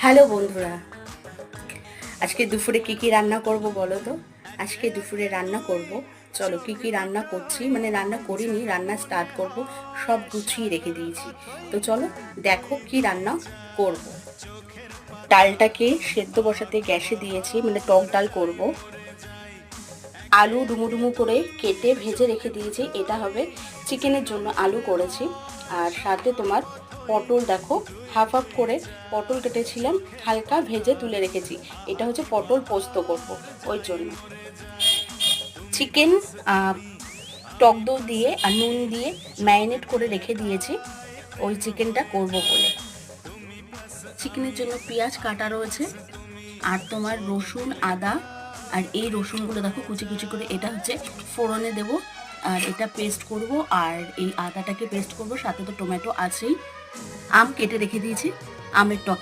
Hello বন্ধুরা, আজকে দুপুরে কি কি রান্না করব বলো তো? আজকে দুপুরে রান্না করব, চলো কি কি রান্না করছি, মানে রান্না করিনি, রান্না স্টার্ট করব, সব গুছিয়ে রেখে দিয়েছি। তো চলো দেখো কি রান্না করব। ডালটাকে সেদ্ধ বসাতে গ্যাসে দিয়েছি, মানে টক ডাল করব। আলু ডুমো ডুমো করে কেটে ভেজে রেখে দিয়েছি, এটা হবে চিকেনের জন্য আলু করেছি। আর সাথে তোমার পটল দেখো, হাফ হাফ করে পটল কেটেছিলাম, হালকা ভেজে তুলে রেখেছি। এটা হচ্ছে পটল পোস্ত করব, ওই জন্য। চিকেন টক দই দিয়ে আর নুন দিয়ে ম্যারিনেট করে রেখে দিয়েছি ওই চিকেনটা করব বলে। চিকেনের জন্য পেঁয়াজ কাটা রয়েছে, আর তোমার রসুন আদা, আর এই রসুনগুলো দেখো কুচি কুচি করে, এটা হচ্ছে ফোড়নে দেব। আর এটা পেস্ট করব, আর এই আদাটাকে পেস্ট করব, সাথে তো টমেটো আছেই। আম কেটে রেখে দিয়েছি, আমের টকে